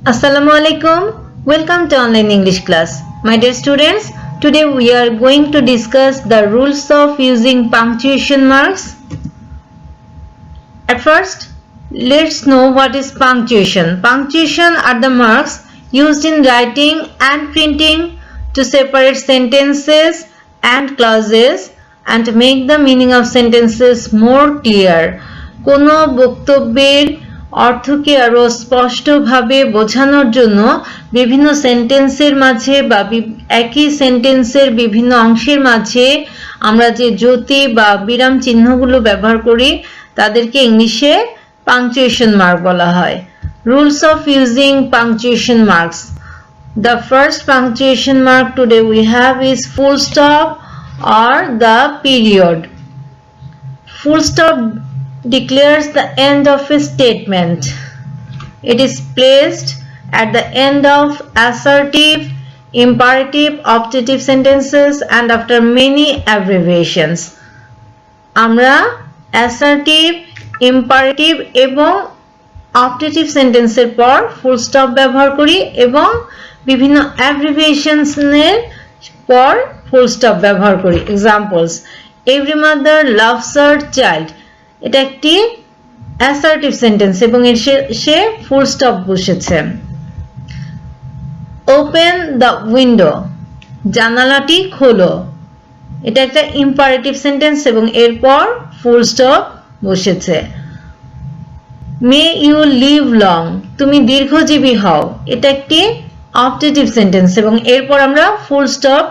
Assalamu alaikum. Welcome to online English class. My dear students, today we are going to discuss the rules of using punctuation marks. At first, let's know what is punctuation. Punctuation are the marks used in writing and printing to separate sentences and clauses and make the meaning of sentences more clear. কোনো বক্তব্যের অর্থকে আরো স্পষ্টভাবে বোঝানোর জন্য বিভিন্ন সেন্টেন্সের মাঝে বা একই সেন্টেন্সের বিভিন্ন অংশের মাঝে আমরা যে জ্যোতি বা বিরাম চিহ্নগুলো ব্যবহার করি তাদেরকে ইংলিশে punctuation mark বলা হয়. Rules of using punctuation marks. The first punctuation mark today we have is full stop or the period. Full stop declares the end of a statement. It is placed at the end of assertive, imperative, optative sentences and after many abbreviations. আমরা assertive, imperative এবং optative সেন্টেন্সের পর full stop ব্যবহার করি এবং বিভিন্ন abbreviations এর পর ফুল স্টপ ব্যবহার করি. Examples: Every mother loves her child. এটা একটি অ্যাসার্টিভ সেন্টেন্স এবং এর সে ফুল স্টপ বসেছে. ওপেন দ্য উইন্ডো, জানালাটি খোলো. এটা একটা ইম্পারেটিভ সেন্টেন্স এবং এরপর ফুল স্টপ বসেছে. মে ইউ লিভ লং, তুমি দীর্ঘজীবী হও. এটা একটি অপটেটিভ সেন্টেন্স এবং এরপর আমরা ফুল স্টপ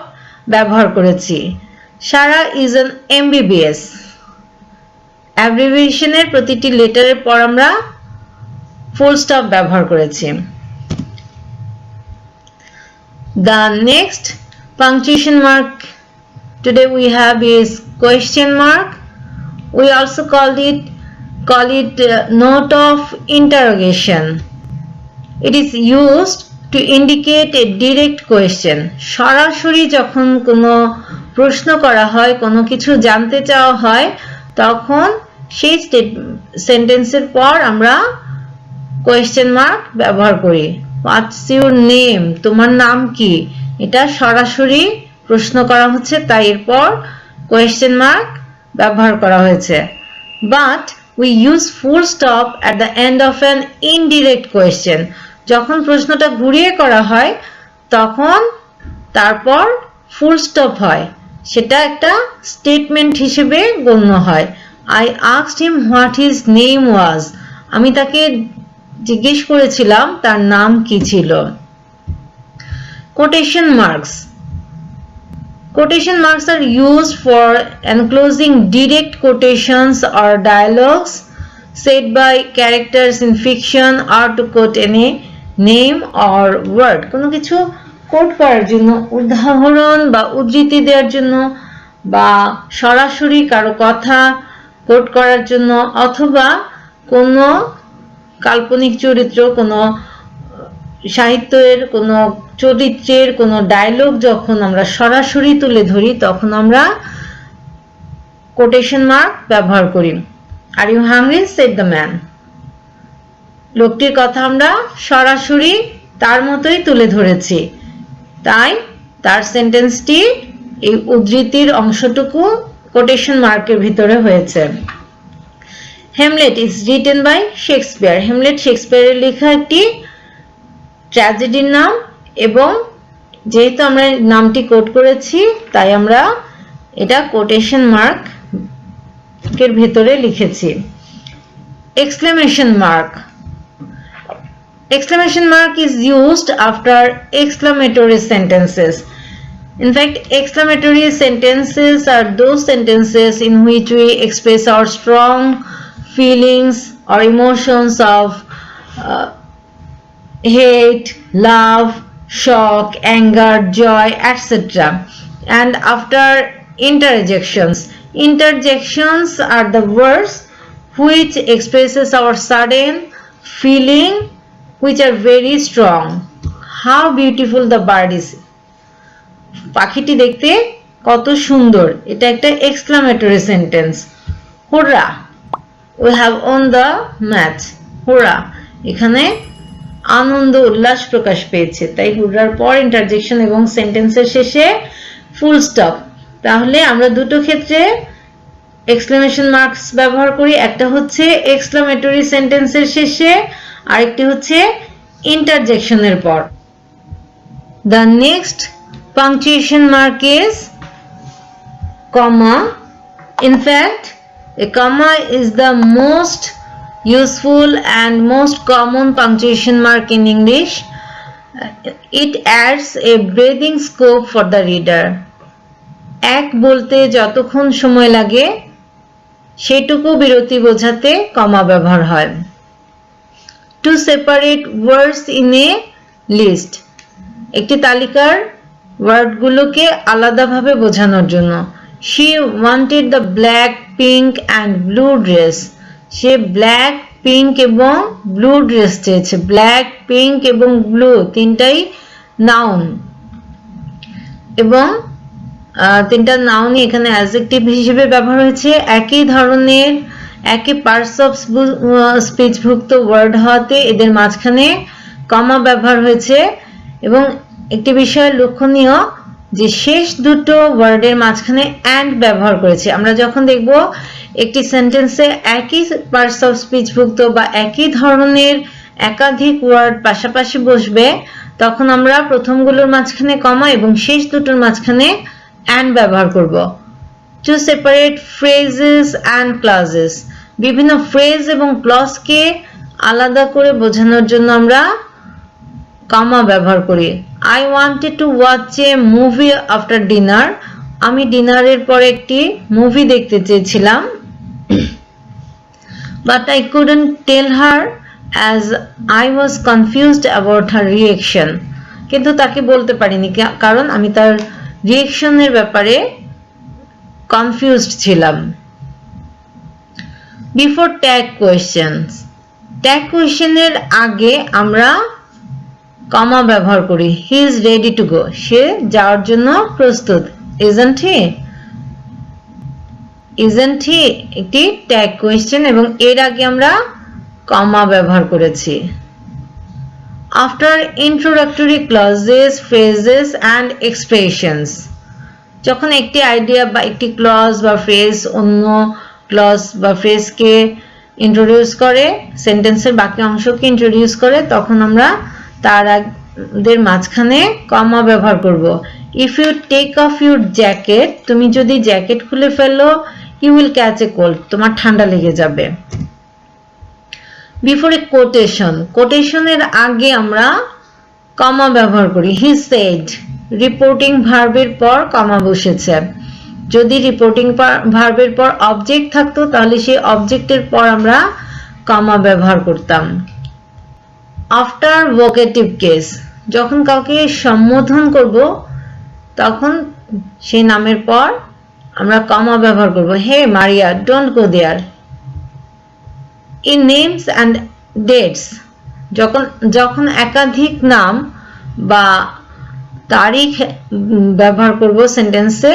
ব্যবহার করেছি. সারা ইজ অ্যান এমবিবিএস, অ্যাব্রিভিয়েশনের প্রতিটি লেটারের পর আমরা ফুল স্টপ ব্যবহার করেছি. The next punctuation mark today we have is question mark. We also call it note of interrogation. It is used to indicate a direct question. সরাসরি যখন কোনো প্রশ্ন করা হয়, কোনো কিছু জানতে চাওয়া হয়, তখন সেই সেন্টেন্সের পর আমরা কোয়েশ্চেন মার্ক ব্যবহার করি. হোয়াটস ইউর নেম, তোমার নাম কি? এটা সরাসরি প্রশ্ন করা হচ্ছে, তাই এরপর কোয়েশ্চেন মার্ক ব্যবহার করা হয়েছে. But we use full stop at the end of an indirect question. যখন প্রশ্নটা ঘুরিয়ে করা হয় তখন তারপর ফুল স্টপ হয়, সেটা একটা স্টেটমেন্ট হিসেবে গণ্য হয়. I asked him what his name was. আমি তাকে জিজ্ঞেস করেছিলাম তার নাম কি ছিল. Quotation marks. Quotation marks are used for enclosing direct quotations or dialogues said by characters in fiction or to quote any name or word. কোনো কিছু কোট করার জন্য, উদাহরণ বা উদ্ধৃতি দেওয়ার জন্য বা সরাসরি কারো কথা কোট করার জন্য অথবা কোনো কাল্পনিক চরিত্র, কোনো সাহিত্যের কোনো চরিত্রের কোনো ডায়লগ যখন আমরা সরাসরি তুলে ধরি তখন আমরা কোটেশন মার্ক ব্যবহার করি. Are you hungry, said the man. লোকটির কথা আমরা সরাসরি তার মতোই তুলে ধরেছি, তাই তার সেন্টেন্সটি এই উদ্ধৃতির অংশটুকু কোটেশন মার্কের ভিতরে হয়েছে. Hamlet is written by Shakespeare. Hamlet শেক্সপিয়ারের লেখা একটি ট্র্যাজেডির নাম এবং যেহেতু আমরা নামটি কোট করেছি তাই আমরা এটা কোটেশন মার্কের ভিতরে লিখেছি. Exclamation mark. Exclamation mark is used after exclamatory sentences. In fact, exclamatory sentences are those sentences in which we express our strong feelings or emotions of hate, love, shock, anger, joy, etc. And after interjections. Interjections are the words which expresses our sudden feeling which are very strong. How beautiful the bird is. পাখিটি দেখতে কত সুন্দর, এটা একটা exclamatory sentence. হুররা, we have won the match. হুররা, এখানে আনন্দ উল্লাস প্রকাশ পেয়েছে। তাই হুররার পর ইন্টারজেকশন এবং সেন্টেন্সের শেষে ফুল স্টপ। তাহলে আমরা দুটো ক্ষেত্রে এক্সক্লেমেশন মার্কস ব্যবহার করি, একটা হচ্ছে এক্সক্লামেটরি সেন্টেন্সের শেষে, আরেকটি হচ্ছে ইন্টারজেকশনের পর। The next punctuation mark is comma. In fact, a comma is the most useful and most common punctuation mark in English. It adds a breathing scope for the reader. এক বলতে যতক্ষণ সময় লাগে সেটুকু বিরতি বোঝাতে কমা ব্যবহার হয়। To separate words in a list, একটি তালিকার ওয়ার্ডগুলোকে আলাদাভাবে বোঝানোর জন্য। She wanted the black, pink and blue dress. Say black, pink এবং ব্লু ড্রেস চেয়েছে। ব্ল্যাক, পিঙ্ক এবং ব্লু তিনটাই নাউন, এবং তিনটা নাউনই এখানে অ্যাডজেক্টিভ হিসেবে ব্যবহার হয়েছে। একই ধরনের, একই পার্টস অফ স্পিচ ভুক্ত ওয়ার্ড হওয়াতে এদের মাঝখানে কমা ব্যবহার হয়েছে। এবং একটি বিষয় লক্ষণীয় যে শেষ দুটো ওয়ার্ডের মাঝখানে অ্যান্ড ব্যবহার করেছে। আমরা যখন দেখব একটি সেন্টেন্সে একই পার্টস অফ স্পিচ ভুক্ত বা একই ধরনের একাধিক ওয়ার্ড পাশাপাশি বসবে, তখন আমরা প্রথমগুলোর মাঝখানে কমা এবং শেষ দুটোর মাঝখানে অ্যান্ড ব্যবহার করব। To separate phrases and clauses, বিভিন্ন ফ্রেজ এবং ক্লজকে আলাদা করে বোঝানোর জন্য আমরা কমা ব্যবহার করি। I wanted to watch a movie after dinner. আমি ডিনারের পর একটি মুভি দেখতে চেয়েছিলাম। But I couldn't tell her as I was confused about her reaction. কিন্তু তাকে বলতে পারিনি কারণ আমি তার রিঅ্যাকশনের ব্যাপারে কনফিউজড ছিলাম। Before tag questions, ট্যাগ কোয়েশ্চেনের আগে আমরা কমা ব্যবহার করি। He is ready to go. সে যাওয়ার জন্য প্রস্তুত। Isn't he? Isn't he একটি ট্যাগ কোয়েশ্চেন এবং এর আগে আমরা কমা ব্যবহার করেছি। After introductory clauses, phrases and expressions, যখন একটি আইডিয়া বা একটি ক্লজ বা ফ্রেজ অন্য ক্লজ বা ফ্রেজকে ইন্ট্রোডিউস করে, সেন্টেন্সের বাকি অংশকে ইন্ট্রোডিউস করে, তখন আমরা তাদের মাঝখানে কমা ব্যবহার করব। If you take off your jacket, তুমি যদি জ্যাকেট খুলে ফেলো, you will catch a cold, তোমার ঠান্ডা লেগে যাবে। বিফোর এ কোটেশন, কোটেশনের আগে আমরা কমা ব্যবহার করি। হি সেড, রিপোর্টিং ভার্বের পর কমা বসেছে। যদি রিপোর্টিং ভার্বের পর অবজেক্ট থাকতো তাহলে সেই অবজেক্টের পর আমরা কমা ব্যবহার করতাম। আফটার ভোকেটিভ কেস, যখন কাউকে সম্বোধন করব তখন সেই নামের পর আমরা কমা ব্যবহার করব। Hey Maria, don't go there. In names and dates, যখন একাধিক নাম বা তারিখ ব্যবহার করব সেন্টেন্সে,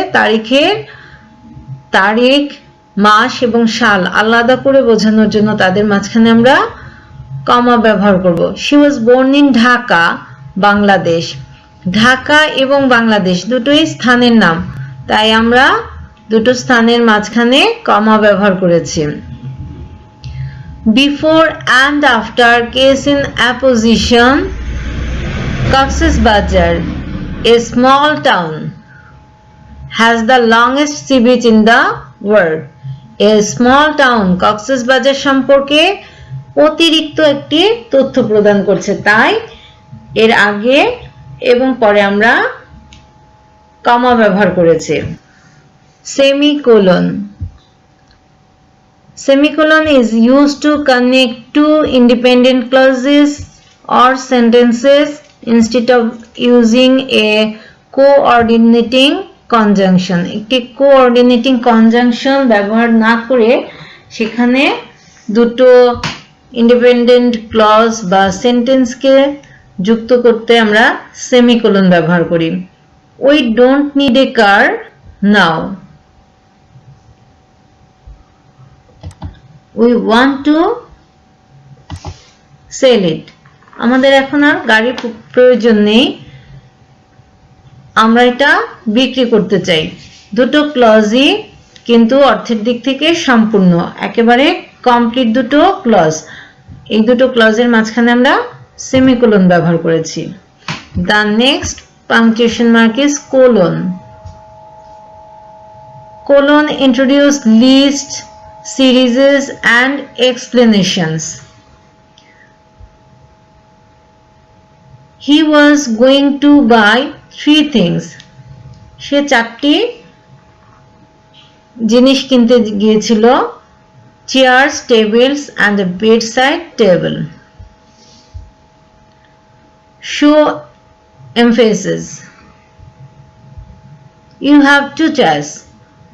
তারিখ, মাস এবং সাল আলাদা করে বোঝানোর জন্য তাদের মাঝখানে আমরা কমা ব্যবহার করব। She was born in Dhaka, Bangladesh. Dhaka এবং বাংলাদেশ দুটোই স্থানের নাম, তাই আমরা দুটো স্থানের মাঝখানে কমা ব্যবহার করেছি। Before and after case in apposition, Cox's Bazar, a small town, has the longest sea beach in the world. A small town Cox's Bazar সম্পর্কে অতিরিক্ত একটি তথ্য প্রদান করছে, তাই এর আগে এবং পরে আমরা কমা ব্যবহার করেছি। Semicolon, semicolon is used to connect two independent clauses or sentences instead of using a coordinating conjunction. একটি coordinating conjunction ব্যবহার না করে সেখানে দুটো ইন্ডিপেন্ডেন্ট ক্লজ বা সেন্টেন্সকে যুক্ত করতে আমরা সেমিকোলন ব্যবহার করি। We don't need a car now. We want to sell it. আমাদের এখন আর গাড়ির প্রয়োজন নেই, আমরা এটা বিক্রি করতে চাই। দুটো ক্লজই কিন্তু অর্থের দিক থেকে সম্পূর্ণ, একেবারে কমপ্লিট দুটো ক্লজ। এই দুটো ক্লজের মাঝখানে আমরা সেমিকোলন ব্যবহার করেছি। The next punctuation mark is colon. Colon introduce list, series and explanations. He was going to buy 3 things. সে 4টি জিনিস কিনতে গিয়েছিল, chairs, tables and a bedside table. Show emphasis. You have to choice.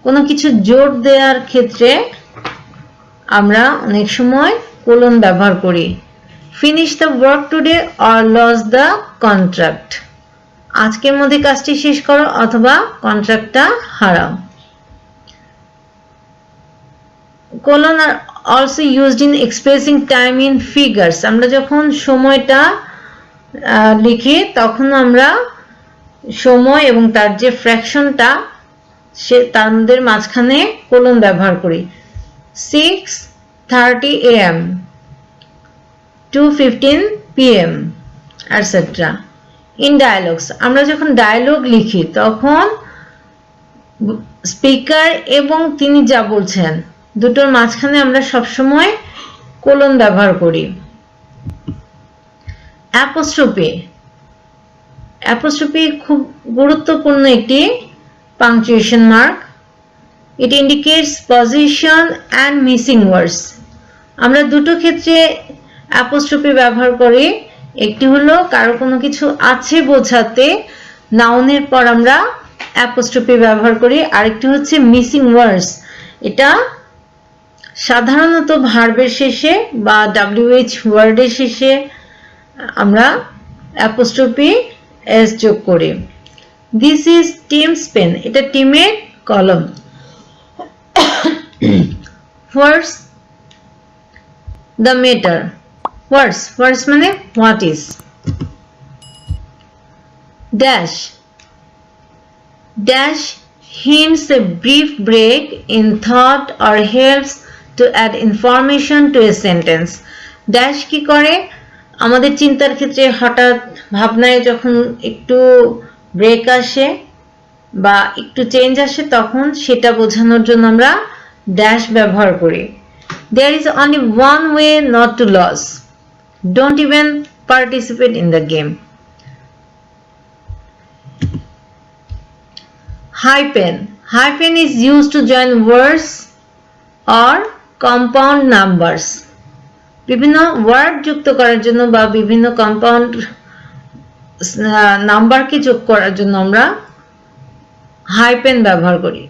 কোনো কিছু জোর দেওয়ার ক্ষেত্রে আমরা অনেক সময় কোলন ব্যবহার করি। Finish the work today or lose the contract. আজকের মধ্যে কাজটি শেষ করো অথবা কন্ট্রাক্টটা হারাও। Colon are also used in expressing time in figures. আমরা যখন সময়টা লিখি তখন আমরা সময় এবং তার যে ফ্র্যাকশনটা তার মধ্যে মাঝখানে কোলন ব্যবহার করি। 6:30 AM, 2:15 PM, etc. In dialogues, আমরা যখন ডায়লগ লিখি তখন স্পিকার এবং তিনি যা বলছেন দুটোর মাঝখানে আমরা সবসময় কোলন ব্যবহার করি। অ্যাপোস্ট্রফি খুব গুরুত্বপূর্ণ একটি punctuation mark. It indicates position and missing words. আমরা দুটো ক্ষেত্রে অ্যাপোস্ট্রফি ব্যবহার করি। একটি হলো কারো কোনো কিছু আছে বোঝাতে নাউনের পর আমরা অ্যাপোস্ট্রফি ব্যবহার করি, আরেকটি হচ্ছে মিসিং ওয়ার্ডস। এটা সাধারণত ভার্বের শেষে বা WH ওয়ার্ডের শেষে আমরা অ্যাপোস্ট্রফি এস যোগ করি। দিস ইজ টিমস পেন, এটা টিমের কলম। হোয়াটস দ্য ম্যাটার, হোয়াটস মানে what is. Dash hints a brief break in thought or helps to add information to a sentence. Dash কি করে? আমাদের চিন্তার ক্ষেত্রে হঠাৎ ভাবনায় যখন একটু ব্রেক আসে বা একটু চেঞ্জ আসে তখন সেটা বোঝানোর জন্য আমরা ড্যাশ ব্যবহার করি। There is only one way not to lose. Don't even participate in the game. Hyphen is used to join words or compound numbers. বিভিন্ন ওয়ার্ড যুক্ত করার জন্য বা বিভিন্ন কম্পাউন্ড নাম্বারকে যোগ করার জন্য আমরা হাইপেন ব্যবহার করি।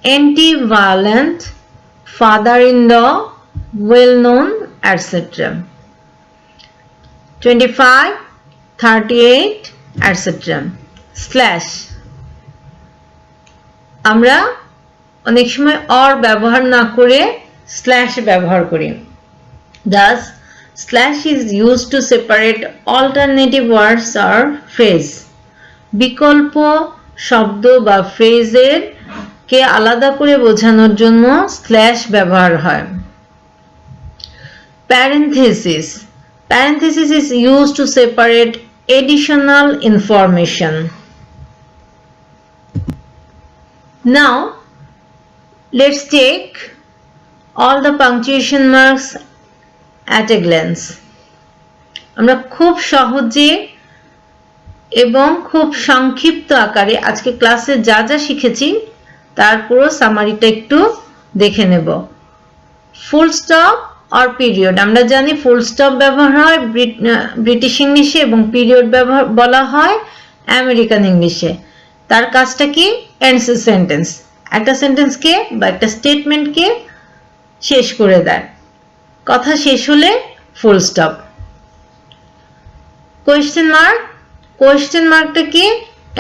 Antiviolent, father in law, well known, etcetera. 25, 38, etcetera. Slash, আমরা অনেক সময় অর ব্যবহার না করে স্ল্যাশ ব্যবহার করি। Thus, slash is used to separate alternative words or phrase. বিকল্প শব্দ বা ফ্রেজের কে আলাদা করে বোঝানোর জন্য স্ল্যাশ ব্যবহার হয়। Parenthesis is used to separate additional information. Now, let's take all the punctuation marks at a glance. আমরা খুব সহজে এবং খুব সংক্ষিপ্ত আকারে আজকে ক্লাসে যা যা শিখেছি তার পুরো সামারিটা একটু দেখে নেব। ফুল স্টপ আর পিরিয়ড, আমরা জানি ফুল স্টপ ব্যবহার হয় ব্রিটিশ ইংলিশে এবং পিরিয়ড ব্যবহার বলা হয় আমেরিকান ইংলিশে। তার কাজটা কি? এন্ডস এ সেন্টেন্স, একটা সেন্টেন্সকে বা একটা স্টেটমেন্টকে শেষ করে দেয়। কথা শেষ হলে ফুল স্টপ। কোয়েশ্চেন মার্কটা কি?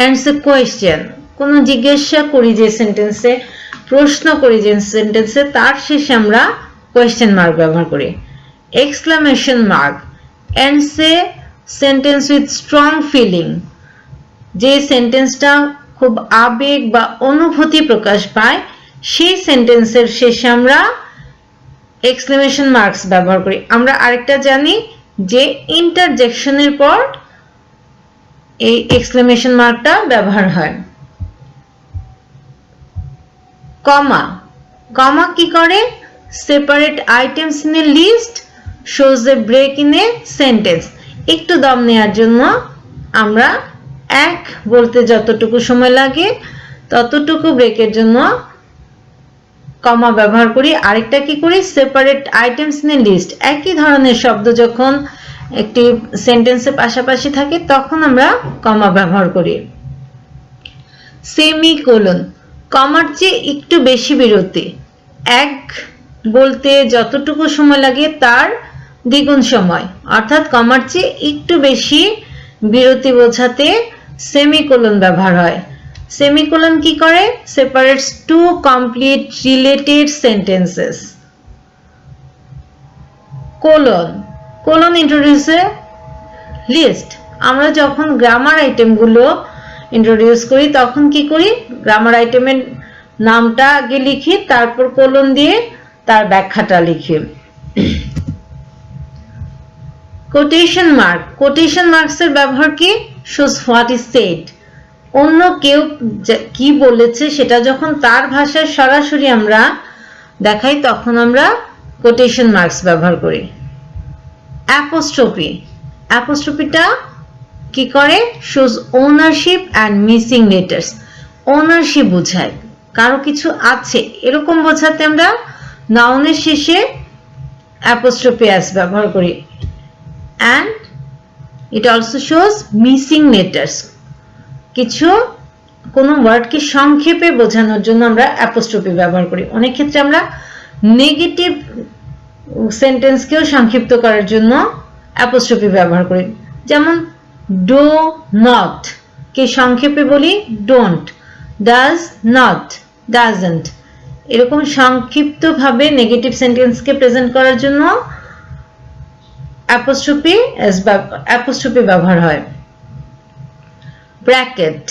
এন্ডস এ কোয়েশ্চেন, কোনো জিজ্ঞাসা করি যে সেন্টেন্সে, প্রশ্ন করি যে সেন্টেন্সে, তার শেষে আমরা কোয়েশ্চেন মার্ক ব্যবহার করি। Exclamation mark ends a sentence with strong feeling, যে সেন্টেন্সটা খুব আবেগ বা অনুভূতি প্রকাশ পায়, সেই সেন্টেন্সের শেষে আমরা এক্সক্লেমেশন মার্কস ব্যবহার করি। আমরা আরেকটা জানি যে ইন্টারজেকশনের পর এই এক্সক্লেমেশন মার্কটা ব্যবহার হয়। কমা, কমা কি করে? Separate items in a list, shows a break in a sentence. একটু দম নেওয়ার জন্য আমরা এক বলতে যতটুকু সময় লাগে ততটুকু ব্রেকের জন্য কমা ব্যবহার করি। আরেকটা কি করি? Separate items in a list, একই ধরনের শব্দ যখন একটি সেন্টেন্সের পাশাপাশি থাকে তখন আমরা কমা ব্যবহার করি। সেমিকোলন, কমার চেয়ে একটু বেশি বিরতি, এক বলতে যতটুকু সময় লাগে তার দ্বিগুণ সময়, অর্থাৎ কমার চেয়ে একটু বেশি বিরতি বোঝাতে সেমিকোলন ব্যবহার হয়। সেমিকোলন কি করে? Separates two complete related sentences. Colon, colon introduce a list. আমরা যখন গ্রামার আইটেমগুলো ইন্ট্রোডিউস করি তখন কি করি? গ্রামার আইটেমের নামটা আগে লিখি, তারপর কোলন দিয়ে তার ব্যাখ্যাটা লিখি। কোটেশন মার্ক, কোটেশন মার্কসের ব্যবহার কি? shows what is said, অন্য কেউ কি বলেছে সেটা যখন তার ভাষায় সরাসরি আমরা দেখাই তখন আমরা কোটেশন মার্কস ব্যবহার করি। অ্যাপোস্ট্রফি, অ্যাপোস্ট্রফিটা কি করে? shows ownership and missing letters, ownership বোঝায়, কারো কিছু আছে এরকম বোঝাতে আমরা নাউনের শেষে অ্যাপোস্ট্রফি s ব্যবহার করি। and it also shows missing letters, কিছু কোন ওয়ার্ডকে সংক্ষেপে বোঝানোর জন্য আমরা অ্যাপোস্ট্রফি ব্যবহার করি। অনেক ক্ষেত্রে আমরা নেগেটিভ সেন্টেন্সকেও সংক্ষিপ্ত করার জন্য অ্যাপোস্ট্রফি ব্যবহার করি। যেমন ডো নট কে সংক্ষেপে বলি ডোন্ট, ডাজ নট ডাজন্ট, এরকম সংক্ষিপ্তভাবে নেগেটিভ সেন্টেন্সকে প্রেজেন্ট করার জন্য অ্যাপোস্ট্রফি ব্যবহার হয়। Bracket,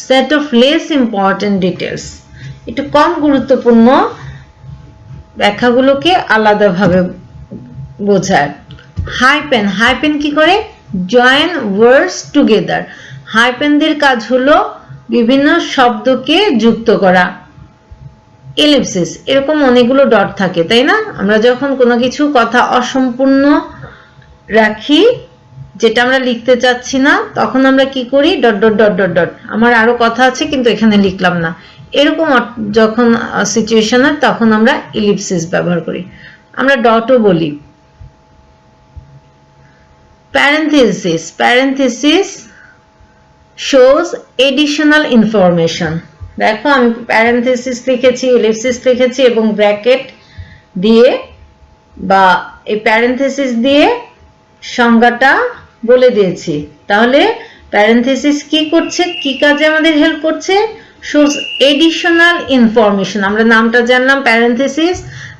set of less important details, একটু কম গুরুত্বপূর্ণ ব্যাখ্যাগুলোকে আলাদাভাবে বোঝায়। হাইপেন, হাইপেন কি করে? জয়েন ওয়ার্ডস টুগেদার, হাইপেনদের কাজ হলো বিভিন্ন শব্দকে যুক্ত করা। এলিপসিস, এরকম অনেকগুলো ডট থাকে তাই না? আমরা যখন কোনো কিছু কথা অসম্পূর্ণ রাখি, যেটা আমরা লিখতে চাচ্ছি না, তখন আমরা কি করি? Dot dot dot dot dot, আমার আরো কথা আছে কিন্তু এখানে লিখলাম না, এরকম যখন সিচুয়েশন হয় তখন আমরা এলিপসিস ব্যবহার করি। আমরা ডটও বলি। Parenthesis, parenthesis shows additional information, দেখো আমি প্যারেনথেসিস লিখেছি, এলিপসিস লিখেছি এবং ব্র্যাকেট দিয়ে বা এই প্যারেনথেসিস দিয়ে সংজ্ঞাটা বলে দিয়েছি। তাহলে প্যারেনথেসিস কি করছে, কি কাজে আমাদের হেল্প করছে? shows additional information, আমরা নামটা জানলাম প্যারেনথেসিস,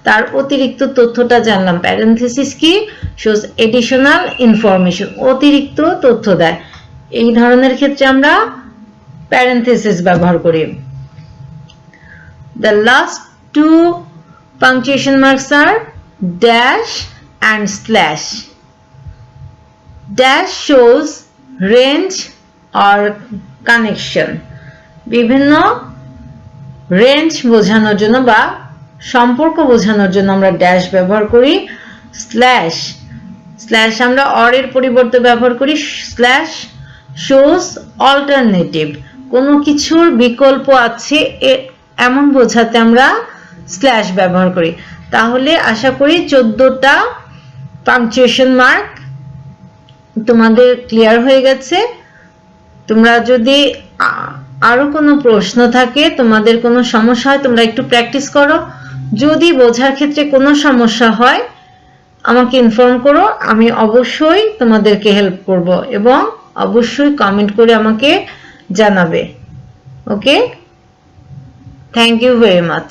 তার অতিরিক্ত তথ্যটা জানলাম। প্যারেনথেসিস কি? shows additional information, অতিরিক্ত তথ্য দেয়। এই ধরনের ক্ষেত্রে আমরা প্যারেনথেসিস ব্যবহার করি। The last two punctuation marks are dash and slash. Dash shows range or connection, বিভিন্ন রেঞ্জ বোঝানোর জন্য বা সম্পর্ক বোঝানোর জন্য আমরা ড্যাশ ব্যবহার করি। স্ল্যাশ, স্ল্যাশ আমরা অর এর পরিবর্তে ব্যবহার করি। স্ল্যাশ shows alternative, কোনো কিছুর বিকল্প আছে এমন বোঝাতে আমরা স্ল্যাশ ব্যবহার করি। তাহলে আশা করি 14টা পাংচুয়েশন মার্ক তোমাদের ক্লিয়ার হয়ে গেছে। তোমরা যদি আরো কোনো প্রশ্ন থাকে, তোমাদের কোনো সমস্যা হয়, তোমরা একটু প্র্যাকটিস করো। যদি বোঝার ক্ষেত্রে কোনো সমস্যা হয় আমাকে ইনফর্ম করো, আমি অবশ্যই তোমাদেরকে হেল্প করব এবং অবশ্যই কমেন্ট করে আমাকে জানাবে। ওকে, থ্যাংক ইউ ভেরি মাচ।